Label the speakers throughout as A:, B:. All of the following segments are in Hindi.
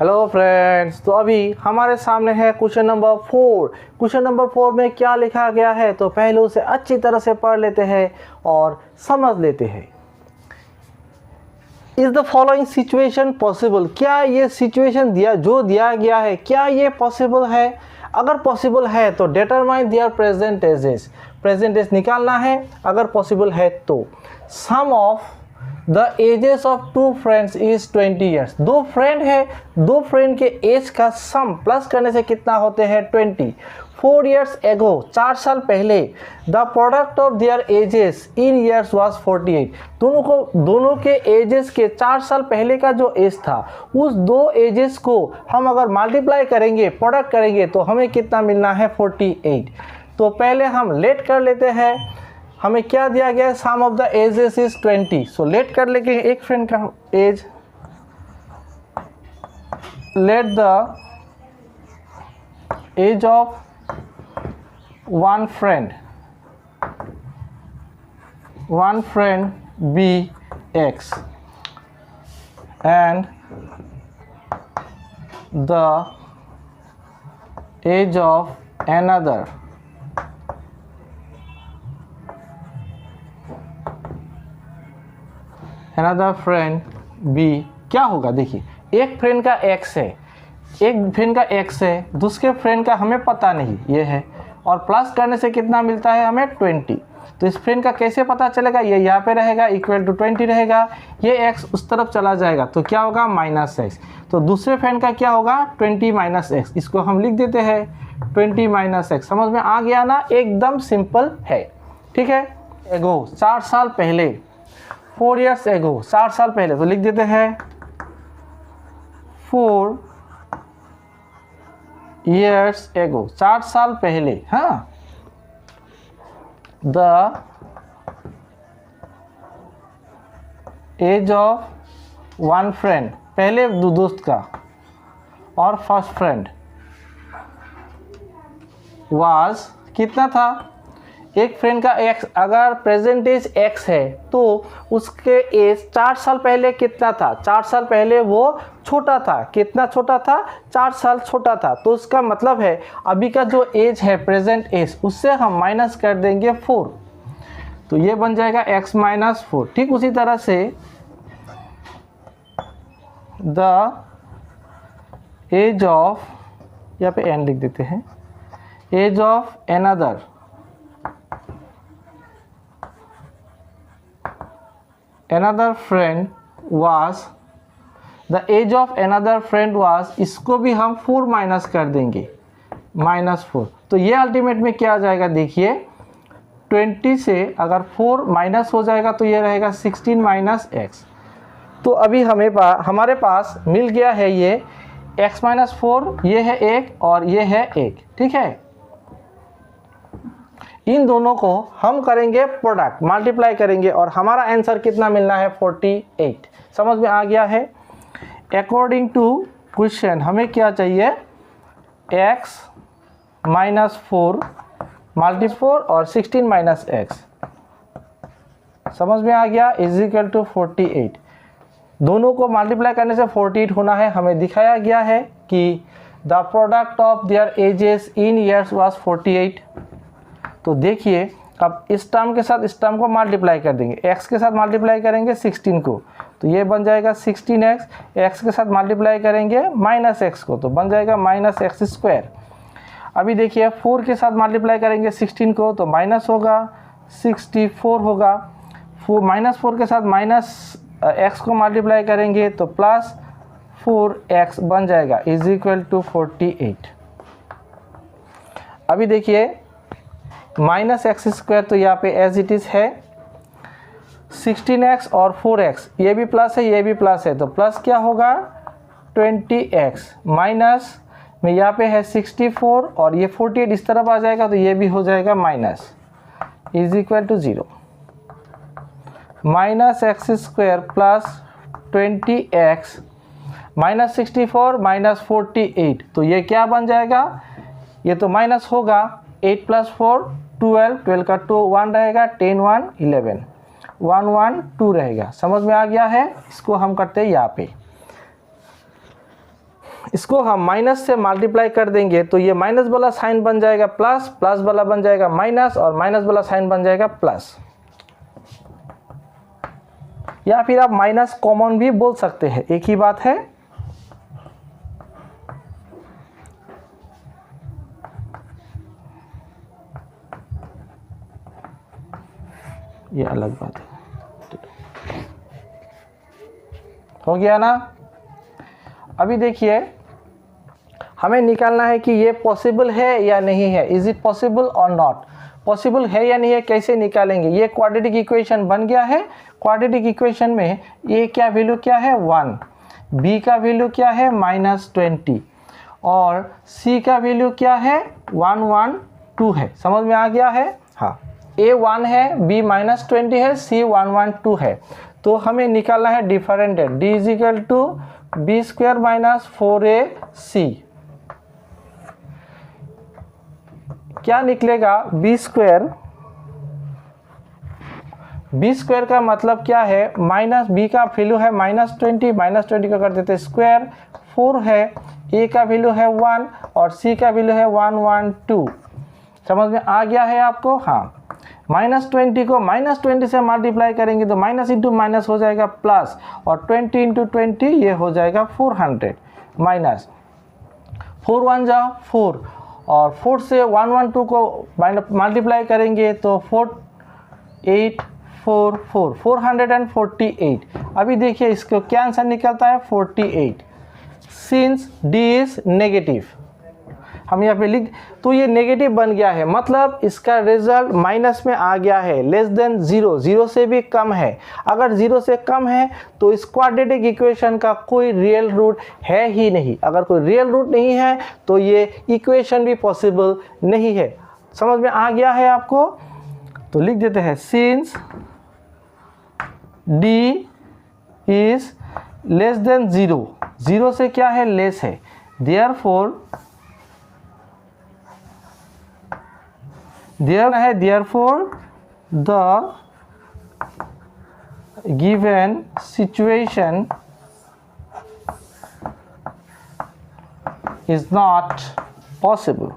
A: हेलो फ्रेंड्स, तो अभी हमारे सामने है क्वेश्चन नंबर 4। क्वेश्चन नंबर 4 में क्या लिखा गया है तो पहले उसे अच्छी तरह से पढ़ लेते हैं और समझ लेते हैं। Is the following situation possible? क्या ये सिचुएशन दिया गया है, क्या ये पॉसिबल है? अगर पॉसिबल है तो determine their present ages. Present age निकालना है अगर पॉसिबल है तो। Sum of the ages of two friends is 20 years. दो फ्रेंड है, दो फ्रेंड के एज का सम प्लस करने से कितना होते हैं 20। 4 years ago, 4 साल पहले, the product of their edges in years was 48। दोनों के एजेस के 4 साल पहले का जो एज था उस दो एजेस को हम अगर मल्टीप्लाई करेंगे, प्रोडक्ट करेंगे तो हमें कितना मिलना है 48। तो पहले हम लेट कर लेते हैं। हमें क्या दिया गया है? Sum of the ages is 20। So let कर लेंगे एक फ्रेंड का age. Let the age of one friend be x and the age of another friend b। क्या होगा? देखिए, एक फ्रेंड का x है, एक फ्रेंड का x है, दूसरे फ्रेंड का हमें पता नहीं, ये है, और प्लस करने से कितना मिलता है हमें 20। तो इस फ्रेंड का कैसे पता चलेगा? ये यहाँ पे रहेगा, इक्वल टू 20 रहेगा, ये x उस तरफ चला जाएगा तो क्या होगा -x। तो दूसरे फ्रेंड का क्या होगा 20 - x। इसको हम लिख देते हैं 20 - x। समझ में आ गया ना? एकदम सिंपल है, ठीक है। एगो 4 साल पहले, 4 years एगो 4 साल पहले, तो लिख देते हैं 4 years ago, 4 साल पहले। हाँ, the age of one friend, पहले दोस्त का, और फर्स्ट फ्रेंड वाज कितना था? एक फ्रेंड का x, अगर प्रेजेंट एज x है तो उसके एज 4 साल पहले कितना था? 4 साल पहले वो छोटा था। कितना छोटा था? 4 साल छोटा था। तो उसका मतलब है अभी का जो एज है प्रेजेंट एज, उससे हम माइनस कर देंगे 4, तो ये बन जाएगा x - 4। ठीक उसी तरह से द एज ऑफ, यहाँ पे n लिख देते हैं, age of another friend was, the age of another friend was, इसको भी हम 4 माइनस कर देंगे, -4। तो ये अल्टीमेट में क्या आ जाएगा? देखिए, 20 से अगर 4 माइनस हो जाएगा तो ये रहेगा 16 - x। तो अभी हमारे पास मिल गया है ये x - 4, ये है 1 और ये है 1, ठीक है। इन दोनों को हम करेंगे प्रोडक्ट, मल्टीप्लाई करेंगे और हमारा आंसर कितना मिलना है 48। समझ में आ गया है? अकॉर्डिंग टू क्वेश्चन हमें क्या चाहिए? x - 4 × और 16 - x। समझ में आ गया? Is equal to 48। दोनों को मल्टीप्लाई करने से 48 होना है। हमें दिखाया गया है कि the product of their edges in years was 48। तो देखिए, अब इस टर्म के साथ इस टर्म को मल्टीप्लाई कर देंगे, x के साथ मल्टीप्लाई करेंगे 16 को तो ये बन जाएगा 16x, x के साथ मल्टीप्लाई करेंगे -x को तो बन जाएगा -x²। अभी देखिए, 4 के साथ मल्टीप्लाई करेंगे 16 को तो माइनस होगा, 64 होगा। -4 के साथ -x को मल्टीप्लाई करेंगे तो +4x बन जाएगा, इज इक्वल टू 48। अभी देखिए, -x² तो यहाँ पे एज इट इज़ है, 16x और 4x, ये भी प्लस है, ये भी प्लस है, तो प्लस क्या होगा 20x, माइनस में यहाँ पे है 64 और ये 48 इस तरफ आ जाएगा तो ये भी हो जाएगा minus, is equal to 0। -x² plus 20x -64 -48, तो ये क्या बन जाएगा? ये तो माइनस होगा। 8 + 4 12, 12 का 2 1 रहेगा, 10 1 11, 1 1 2 रहेगा। समझ में आ गया है? इसको हम करते हैं यहाँ पे। इसको हम माइनस से मल्टीप्लाई कर देंगे तो ये माइनस वाला साइन बन जाएगा प्लस, प्लस वाला बन जाएगा माइनस और माइनस वाला साइन बन जाएगा प्लस, या फिर आप माइनस कॉमन भी बोल सकते हैं, एक ही बात है। ये अलग बात है, हो गया ना। अभी देखिए हमें निकालना है कि ये पॉसिबल है या नहीं है, इज इट पॉसिबल और नॉट, पॉसिबल है या नहीं है, कैसे निकालेंगे। ये क्वाड्रेटिक इक्वेशन बन गया है। क्वाड्रेटिक इक्वेशन में ए क्या वैल्यू क्या है 1, बी का वैल्यू क्या है -20 और सी का वैल्यू क्या है 112 है। समझ में आ गया है। हाँ, ए 1 है, बी -20 है, सी 112 है। तो हमें निकालना है different, D is equal to B square minus 4ac। क्या निकलेगा बी स्क्वायर, बी स्क्वायर का मतलब क्या है, माइनस बी का वैल्यू है -20, -20 का कर देते स्क्वायर, 4 है, ए का वैल्यू है 1 और सी का वैल्यू है 112। समझ में आ गया है आपको। हाँ, -20 को -20 से मल्टीप्लाई करेंगे तो माइनस इंटू माइनस हो जाएगा प्लस और 20 इंटू 20 ये हो जाएगा 400 माइनस 4 1 जा 4 और 4 से 112 को मल्टीप्लाई करेंगे तो 448 अभी देखिए इसको क्या आंसर निकलता है 48। सिंस डी इज नेगेटिव, हम यहाँ पे लिख, तो ये नेगेटिव बन गया है, मतलब इसका रिजल्ट माइनस में आ गया है, लेस देन 0, 0 से भी कम है। अगर 0 से कम है तो इस क्वाड्रेटिक इक्वेशन का कोई रियल रूट है ही नहीं। अगर कोई रियल रूट नहीं है तो ये इक्वेशन भी पॉसिबल नहीं है। समझ में आ गया है आपको। तो लिख देते हैं since D is less than 0, 0 से क्या है लेस है, therefore the given situation is not possible।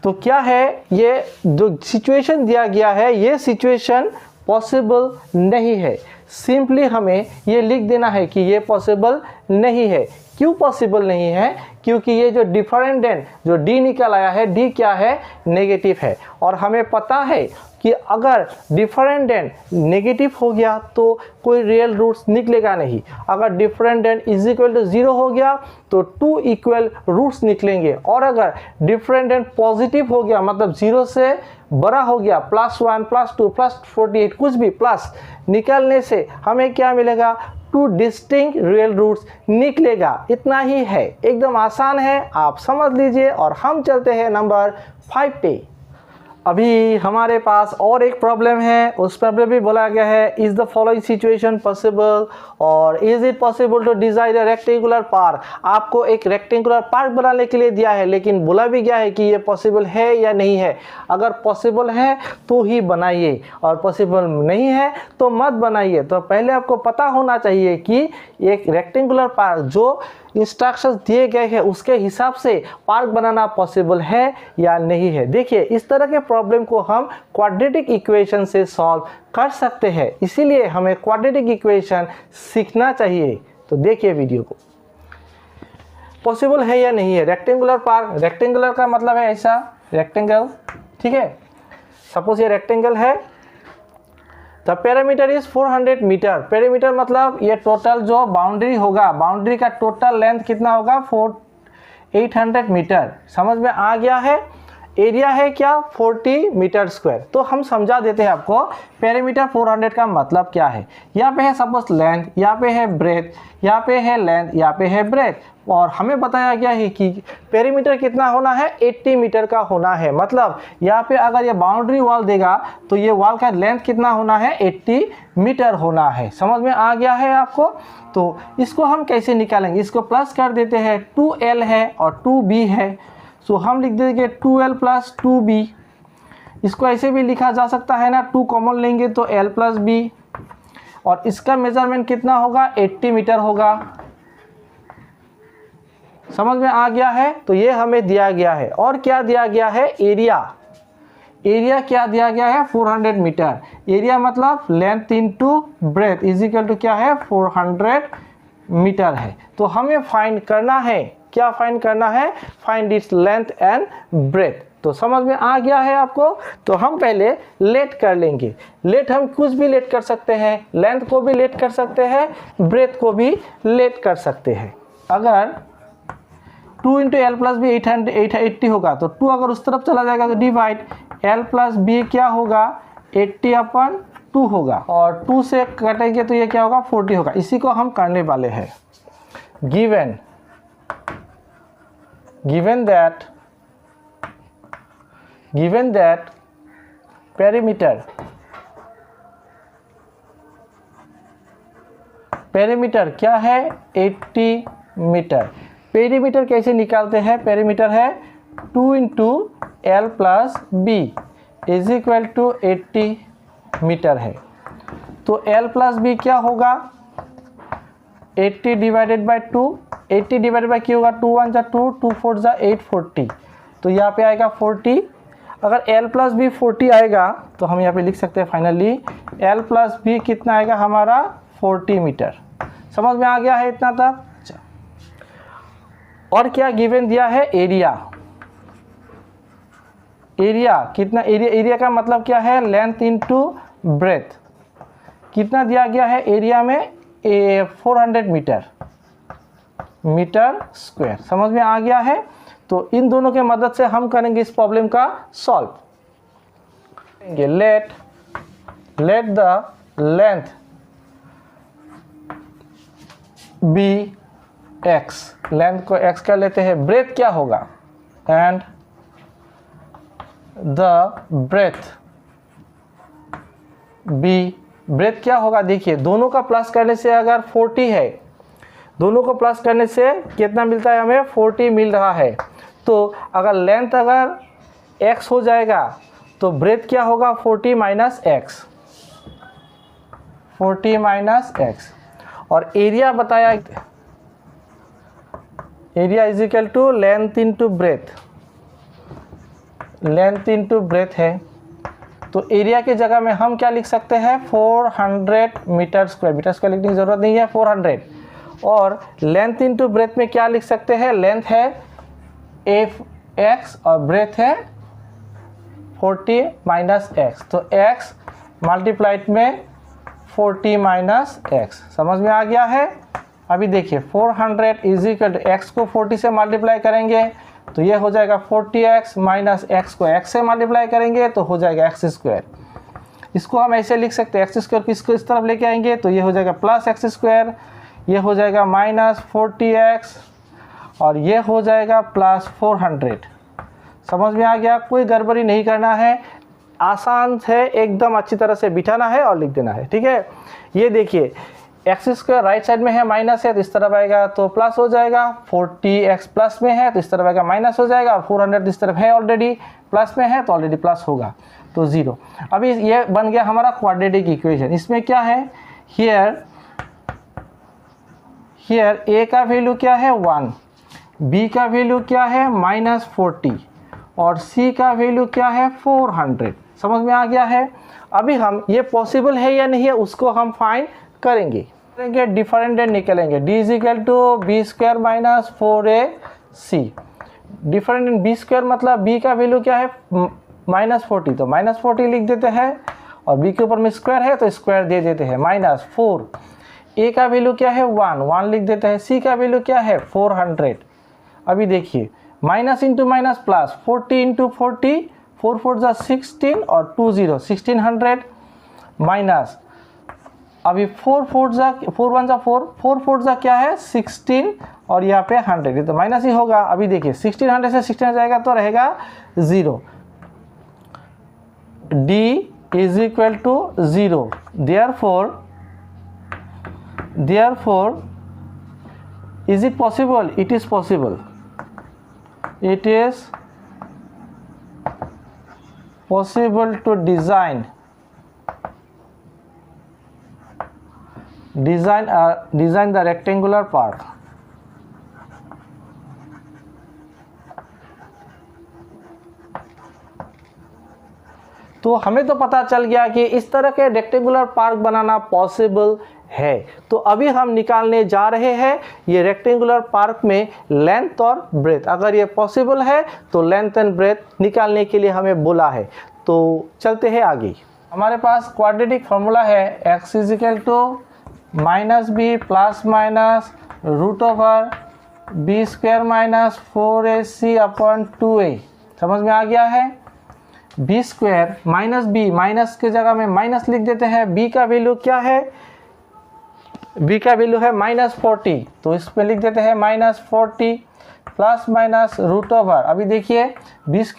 A: तो क्या है, ये जो सिचुएशन दिया गया है ये सिचुएशन पॉसिबल नहीं है। सिंपली हमें ये लिख देना है कि ये पॉसिबल नहीं है। क्यों पॉसिबल नहीं है, क्योंकि ये जो डिफरेंडेंट जो डी निकल आया है, डी क्या है नेगेटिव है और हमें पता है कि अगर डिफरेंडेंट नेगेटिव हो गया तो कोई रियल रूट्स निकलेगा नहीं। अगर डिफरेंडेंट इज इक्वल टू 0 हो गया तो 2 इक्वल रूट्स निकलेंगे और अगर डिफरेंडेंट पॉजिटिव हो गया मतलब 0 से बड़ा हो गया +1 +2 +48 कुछ भी प्लस निकलने से हमें क्या मिलेगा 2 डिस्टिंक्ट रियल रूट्स निकलेगा। इतना ही है, एकदम आसान है, आप समझ लीजिए। और हम चलते हैं नंबर 5 पे। अभी हमारे पास और एक प्रॉब्लम है, उस प्रॉब्लम भी बोला गया है is the following situation possible और is it possible to design a rectangular park. आपको एक रेक्टेंगुलर पार्क बनाने के लिए दिया है, लेकिन बोला भी गया है कि ये पॉसिबल है या नहीं है। अगर पॉसिबल है तो ही बनाइए और पॉसिबल नहीं है तो मत बनाइए। तो पहले आपको पता होना चाहिए कि एक रेक्टेंगुलर पार्क जो इंस्ट्रक्शंस दिए गए हैं उसके हिसाब से पार्क बनाना पॉसिबल है या नहीं है। देखिए इस तरह के प्रॉब्लम को हम क्वाड्रेटिक इक्वेशन से सॉल्व कर सकते हैं, इसीलिए हमें क्वाड्रेटिक इक्वेशन सीखना चाहिए। तो देखिए वीडियो को, पॉसिबल है या नहीं है रेक्टेंगुलर पार्क। रेक्टेंगुलर का मतलब है ऐसा रेक्टेंगल, ठीक है। सपोज ये रेक्टेंगल है, the perimeter is 400 metre. Perimeter मतलब ये टोटल जो बाउंड्री होगा, बाउंड्री का टोटल लेंथ कितना होगा 800 मीटर। समझ में आ गया है। एरिया है क्या 40 मीटर स्क्वायर। तो हम समझा देते हैं आपको पेरीमीटर 400 का मतलब क्या है। यहाँ पे है सपोज लेंथ, यहाँ पे है ब्रेथ, यहाँ पे है लेंथ, यहाँ पे है ब्रेथ और हमें बताया गया है कि पेरीमीटर कितना होना है 80 मीटर का होना है। मतलब यहाँ पे अगर ये बाउंड्री वॉल देगा तो ये वॉल का लेंथ कितना होना है 80 मीटर होना है। समझ में आ गया है आपको। तो इसको हम कैसे निकालेंगे, इसको प्लस कर देते हैं, 2L है और 2B है। सो हम लिख देंगे 2L + 2B। इसको ऐसे भी लिखा जा सकता है ना, 2 कॉमन लेंगे तो L + B और इसका मेजरमेंट कितना होगा, 80 मीटर होगा। समझ में आ गया है। तो ये हमें दिया गया है। और क्या दिया गया है, एरिया। एरिया क्या दिया गया है, 400 मीटर। एरिया मतलब length into breadth is equal to क्या है, 400 मीटर है। तो हमें फाइंड करना है, क्या फाइंड करना है, find its length and breadth. तो समझ में आ गया है आपको। तो हम पहले लेट कर लेंगे। लेट हम कुछ भी लेट कर सकते हैं, लेंथ को भी लेट कर सकते हैं, ब्रेथ को भी लेट कर सकते हैं। अगर 2 इंटू एल प्लस बी 880 होगा तो 2 अगर उस तरफ चला जाएगा तो डिवाइड एल प्लस बी क्या होगा, 80/2 होगा, और 2 से कटेंगे तो ये क्या होगा, 40 होगा। इसी को हम करने वाले हैं। given that पेरीमीटर क्या है, 80 मीटर। पेरीमीटर कैसे निकालते हैं, पेरीमीटर है 2 into L plus B is equal to 80 metre है। तो एल प्लस बी क्या होगा, 80 डिवाइडेड बाई 2, 80 डिवाइडेड बाई क्या होगा, 2 1 जा 2, 2 4 जा 8, 40। तो यहाँ पे आएगा 40। अगर एल प्लस बी 40 आएगा तो हम यहाँ पे लिख सकते हैं फाइनली एल प्लस बी कितना आएगा हमारा, 40 मीटर। समझ में आ गया है इतना तक। और क्या गिवन दिया है, एरिया। एरिया कितना, एरिया का मतलब क्या है, लेंथ इनटू ब्रेथ। कितना दिया गया है एरिया में, 400 मीटर स्क्वायर। समझ में आ गया है। तो इन दोनों के मदद से हम करेंगे इस प्रॉब्लम का solve. Let the length be x, length को x कर लेते हैं, ब्रेथ क्या होगा, and the breadth b, breadth क्या होगा, देखिए दोनों का प्लस करने से अगर 40 है, दोनों को प्लस करने से कितना मिलता है हमें, 40 मिल रहा है। तो अगर लेंथ अगर x हो जाएगा तो ब्रेथ क्या होगा, 40 माइनस x, 40 माइनस x। और एरिया बताया, area is equal to length into breadth, length into breadth है। तो एरिया की जगह में हम क्या लिख सकते हैं, 400 मीटर स्क्वायर। मीटर स्क्वायर लिखने की जरूरत नहीं है, 400। और लेंथ इनटू ब्रेथ में क्या लिख सकते हैं, लेंथ है x और ब्रेथ है 40 माइनस x। तो x मल्टीप्लाइड में 40 माइनस x। समझ में आ गया है। अभी देखिए 400 इज इक्वल टू एक्स को 40 से मल्टीप्लाई करेंगे तो ये हो जाएगा 40x माइनस x को x से मल्टीप्लाई करेंगे तो हो जाएगा x स्क्वायर। इसको हम ऐसे लिख सकते हैं, एक्स स्क्वायर को इसको इस तरफ लेके आएंगे तो ये हो जाएगा प्लस एक्स स्क्वायर, ये हो जाएगा माइनस 40x और ये हो जाएगा प्लस 400। समझ में आ गया। कोई गड़बड़ी नहीं करना है, आसान है, एकदम अच्छी तरह से बिठाना है और लिख देना है। ठीक है। ये देखिए एक्स स्क्वायर राइट साइड में है, माइनस है तो इस तरफ आएगा तो प्लस हो जाएगा, 40x प्लस में है तो इस तरफ आएगा माइनस हो जाएगा, और 400 इस तरफ है ऑलरेडी प्लस में है तो ऑलरेडी प्लस होगा तो 0। अभी ये बन गया हमारा क्वाड्रेटिक इक्वेशन। इसमें क्या है, हियर a का वैल्यू क्या है 1, b का वैल्यू क्या है -40 और c का वैल्यू क्या है 400। समझ में आ गया है। अभी हम ये पॉसिबल है या नहीं है उसको हम फाइंड करेंगे। डिफरेंट निकलेंगे, d is equal to B square minus 4ac। Different B square मतलब b का वैल्यू क्या है -40 तो -40 लिख देते हैं और b के ऊपर में स्क्वायर है तो स्क्वायर दे देते हैं -4। a का वैल्यू क्या है 1 लिख देते हैं, c का वैल्यू क्या है 400। अभी देखिए minus into minus plus, 40 into 40, 4 4 जा 16 और 2 0 1600 माइनस, अभी 4 1 जा 4, 4 4 जा क्या है 16 और यहाँ पे 100, ये तो माइनस ही होगा। अभी देखिए 1600 से 16 जाएगा तो रहेगा 0। d is equal to 0। therefore is it possible? It is possible. It is possible to design design the rectangular park. तो हमें तो पता चल गया कि इस तरह के रेक्टेंगुलर पार्क बनाना पॉसिबल है। तो अभी हम निकालने जा रहे हैं ये रेक्टेंगुलर पार्क में लेंथ और ब्रेथ। अगर ये पॉसिबल है तो लेंथ एंड ब्रेथ निकालने के लिए हमें बोला है। तो चलते हैं आगे। हमारे पास क्वाड्रेटिक फार्मूला है x -b plus minus √b² - 4ac/2a। समझ में आ गया है। b² माइनस b, माइनस की जगह में माइनस लिख देते हैं। b का वैल्यू क्या है? b का वैल्यू है -40, तो इसमें लिख देते हैं -40 प्लस माइनस √। अभी देखिए b² -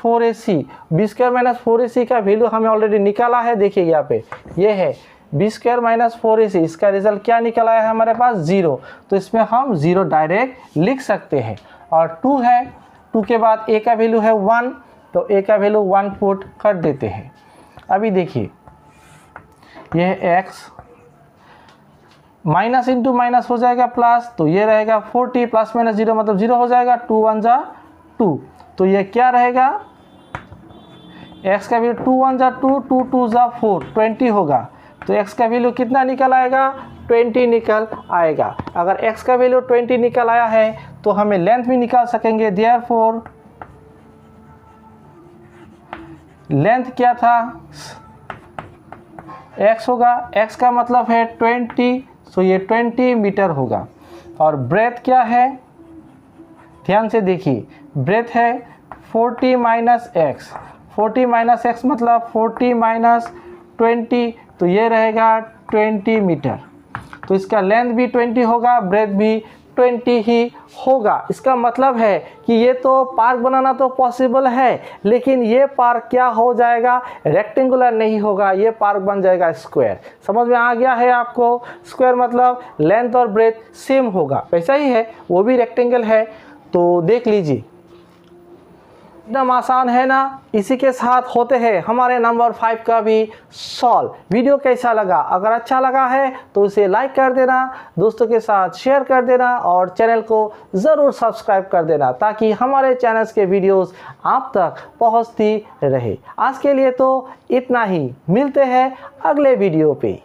A: 4ac, b² - 4ac का वैल्यू हमें ऑलरेडी निकाला है। देखिए यहाँ पे ये है b² - 4ac, इसका रिजल्ट क्या निकला है हमारे पास 0, तो इसमें हम 0 डायरेक्ट लिख सकते हैं। और 2 है, 2 के बाद a का वैल्यू है 1, तो a का वैल्यू 1 पुट कर देते हैं। अभी देखिए यह x माइनस इंटू माइनस हो जाएगा प्लस, तो ये रहेगा 40 प्लस माइनस 0 मतलब 0 हो जाएगा। 2 1 जा 2, तो ये क्या रहेगा? x का वैल्यू 2 1 जा 2, 2 2 जा 4, 20 होगा। तो x का वैल्यू कितना निकल आएगा? 20 निकल आएगा। अगर x का वैल्यू 20 निकल आया है तो हमें लेंथ भी निकाल सकेंगे। देयरफॉर लेंथ क्या था? x होगा, x का मतलब है 20, सो ये 20 मीटर होगा। और ब्रेथ क्या है? ध्यान से देखिए, ब्रेथ है 40 - x, 40 - x मतलब 40 - 20, तो ये रहेगा 20 मीटर। तो इसका लेंथ भी 20 होगा, ब्रेथ भी 20 ही होगा। इसका मतलब है कि ये तो पार्क बनाना तो पॉसिबल है, लेकिन ये पार्क क्या हो जाएगा? रेक्टेंगुलर नहीं होगा, ये पार्क बन जाएगा स्क्वायर। समझ में आ गया है आपको? स्क्वायर मतलब लेंथ और ब्रेथ सेम होगा, वैसा ही है, वो भी रेक्टेंगल है। तो देख लीजिए, एकदम आसान है ना। इसी के साथ होते हैं हमारे नंबर 5 का भी सॉल्व। वीडियो कैसा लगा? अगर अच्छा लगा है तो उसे लाइक कर देना, दोस्तों के साथ शेयर कर देना और चैनल को ज़रूर सब्सक्राइब कर देना, ताकि हमारे चैनल्स के वीडियोस आप तक पहुंचती रहे। आज के लिए तो इतना ही, मिलते हैं अगले वीडियो पे।